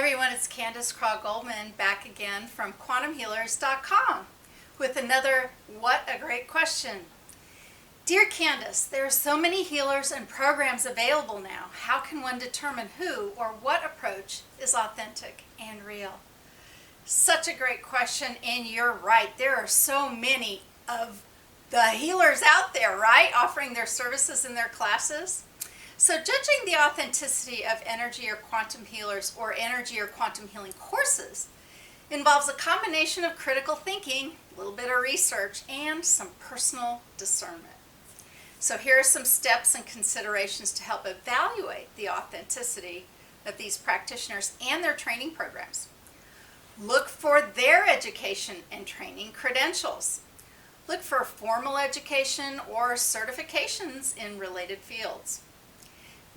everyone, it's Candace Craw-Goldman back again from quantumhealers.com with another What a Great Question. Dear Candace, there are so many healers and programs available now. How can one determine who or what approach is authentic and real? Such a great question, and you're right. There are so many of the healers out there, right, offering their services in their classes. So judging the authenticity of energy or quantum healers or energy or quantum healing courses involves a combination of critical thinking, a little bit of research, and some personal discernment. So here are some steps and considerations to help evaluate the authenticity of these practitioners and their training programs. Look for their education and training credentials. Look for formal education or certifications in related fields.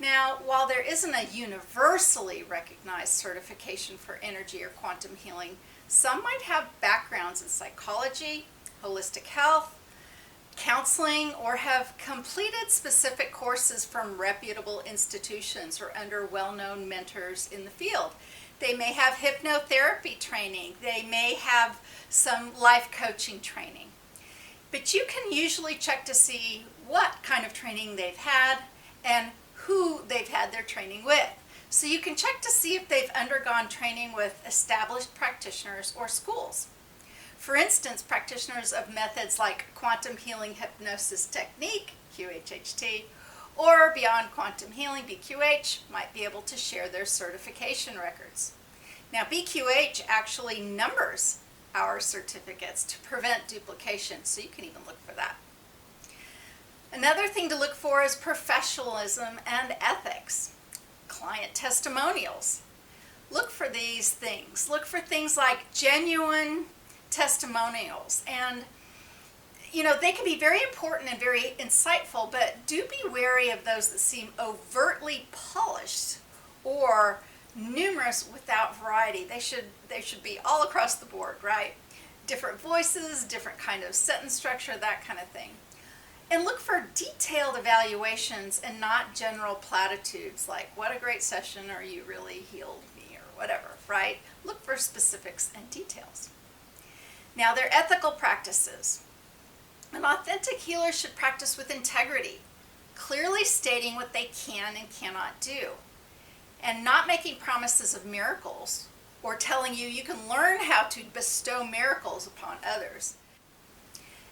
Now, while there isn't a universally recognized certification for energy or quantum healing, some might have backgrounds in psychology, holistic health, counseling, or have completed specific courses from reputable institutions or under well-known mentors in the field. They may have hypnotherapy training. They may have some life coaching training. But you can usually check to see what kind of training they've had and who they've had their training with. So you can check to see if they've undergone training with established practitioners or schools. For instance, practitioners of methods like quantum healing hypnosis technique, QHHT, or beyond quantum healing, BQH, might be able to share their certification records. Now, BQH actually numbers our certificates to prevent duplication, so you can even look for that. Another thing to look for is professionalism and ethics. Client testimonials. Look for these things. Look for things like genuine testimonials. And, they can be very important and very insightful, but do be wary of those that seem overtly polished or numerous without variety. They should be all across the board, right? Different voices, different kind of sentence structure, that kind of thing. And look for detailed evaluations and not general platitudes like, what a great session, or you really healed me, or whatever, right? Look for specifics and details. Now, their ethical practices. An authentic healer should practice with integrity, clearly stating what they can and cannot do, and not making promises of miracles or telling you can learn how to bestow miracles upon others.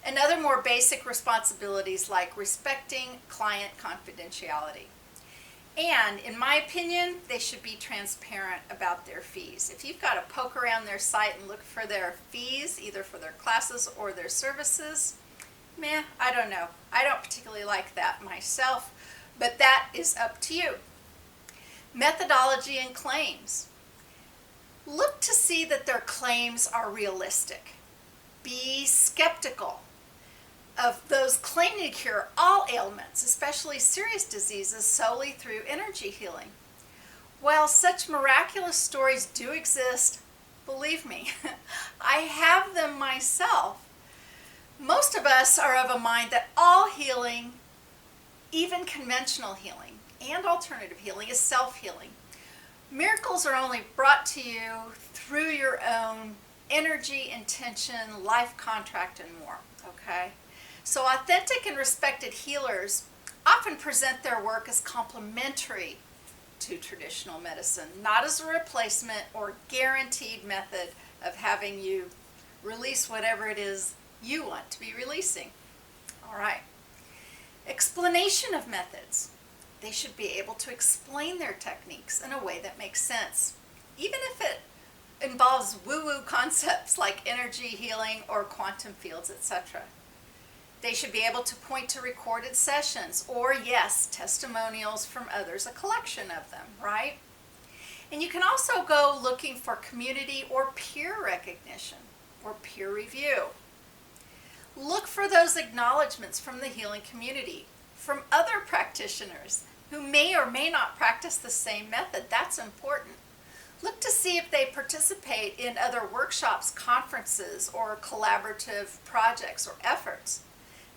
And other more basic responsibilities like respecting client confidentiality. And in my opinion, they should be transparent about their fees. If you've got to poke around their site and look for their fees, either for their classes or their services, I don't know. I don't particularly like that myself, but that is up to you. Methodology and claims. Look to see that their claims are realistic. Be skeptical of those claiming to cure all ailments, especially serious diseases, solely through energy healing. While such miraculous stories do exist, believe me, I have them myself. Most of us are of a mind that all healing, even conventional healing and alternative healing, is self-healing. Miracles are only brought to you through your own energy, intention, life contract, and more, okay? So authentic and respected healers often present their work as complementary to traditional medicine, not as a replacement or guaranteed method of having you release whatever it is you want to be releasing. All right. Explanation of methods. They should be able to explain their techniques in a way that makes sense, even if it involves woo-woo concepts like energy healing or quantum fields, etc. They should be able to point to recorded sessions or, yes, testimonials from others, a collection of them, right? And you can also go looking for community or peer recognition or peer review. Look for those acknowledgments from the healing community, from other practitioners who may or may not practice the same method. That's important. Look to see if they participate in other workshops, conferences, or collaborative projects or efforts.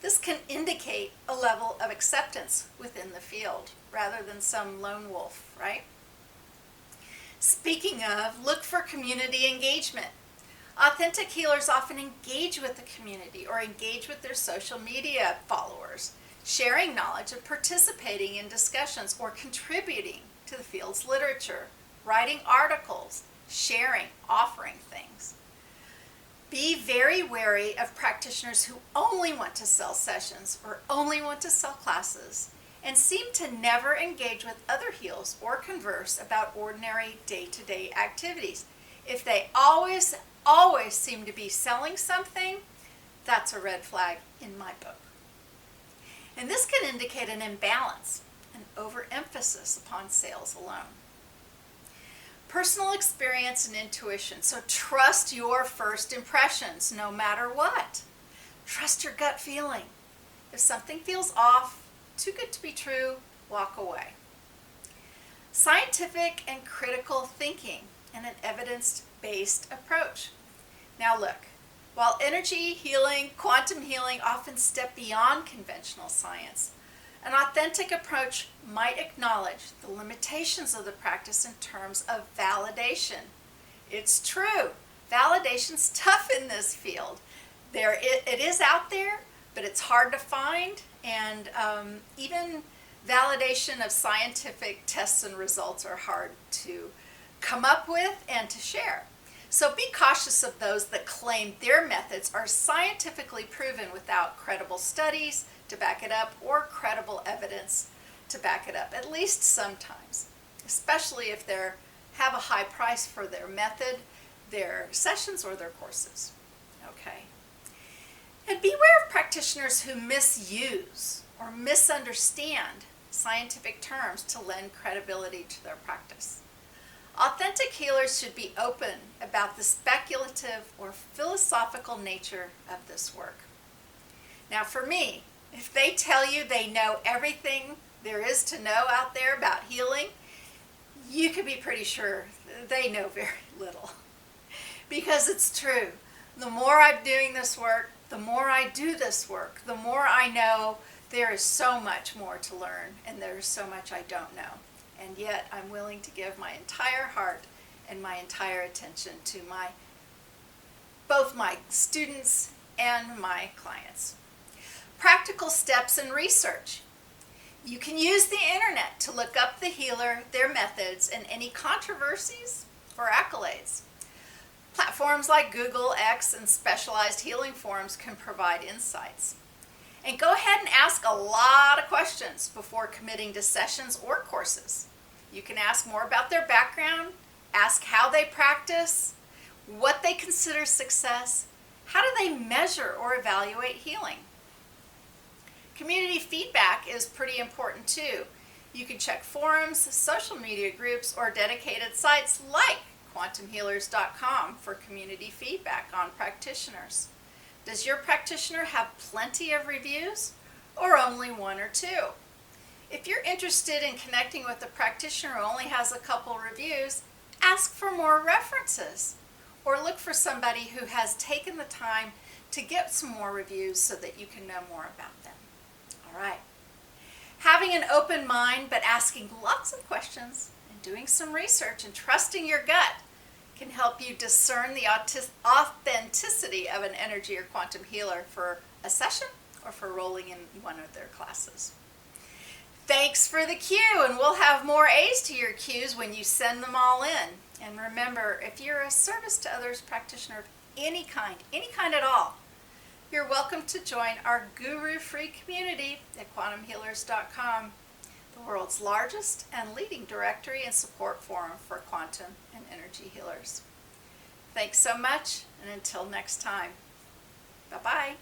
This can indicate a level of acceptance within the field rather than some lone wolf, right? Speaking of, look for community engagement. Authentic healers often engage with the community or engage with their social media followers, sharing knowledge and participating in discussions or contributing to the field's literature, writing articles, sharing, offering things. Be very wary of practitioners who only want to sell sessions or only want to sell classes and seem to never engage with other healers or converse about ordinary day-to-day activities. If they always seem to be selling something, that's a red flag in my book. And this can indicate an imbalance, an overemphasis upon sales alone. Personal experience and intuition. So trust your first impressions no matter what. Trust your gut feeling. If something feels off, too good to be true, walk away. Scientific and critical thinking and an evidence-based approach. Now look, while energy healing, quantum healing often step beyond conventional science, an authentic approach might acknowledge the limitations of the practice in terms of validation. It's true, validation's tough in this field. It is out there, but it's hard to find, and even validation of scientific tests and results are hard to come up with and to share. So be cautious of those that claim their methods are scientifically proven without credible studies to back it up or credible evidence to back it up, at least sometimes, especially if they have a high price for their method, their sessions, or their courses. Okay. And beware of practitioners who misuse or misunderstand scientific terms to lend credibility to their practice. Authentic healers should be open about the speculative or philosophical nature of this work. Now for me, if they tell you they know everything there is to know out there about healing, you can be pretty sure they know very little. Because it's true. The more I'm doing this work, the more I do this work, the more I know there is so much more to learn and there's so much I don't know. And yet I'm willing to give my entire heart and my entire attention to both my students and my clients. Practical steps in research. You can use the internet to look up the healer, their methods, and any controversies or accolades. Platforms like Google, X, and specialized healing forums can provide insights. And go ahead and ask a lot of questions before committing to sessions or courses. You can ask more about their background, ask how they practice, what they consider success, how do they measure or evaluate healing. Community feedback is pretty important too. You can check forums, social media groups, or dedicated sites like quantumhealers.com for community feedback on practitioners. Does your practitioner have plenty of reviews or only one or two? If you're interested in connecting with a practitioner who only has a couple reviews, ask for more references or look for somebody who has taken the time to get some more reviews so that you can know more about them. All right. Having an open mind but asking lots of questions and doing some research and trusting your gut can help you discern the authenticity of an energy or quantum healer for a session or for rolling in one of their classes. Thanks for the cue, and we'll have more A's to your Q's when you send them all in. And remember, if you're a service to others practitioner of any kind at all, you're welcome to join our guru-free community at quantumhealers.com, the world's largest and leading directory and support forum for quantum and energy healers. Thanks so much, and until next time, bye-bye.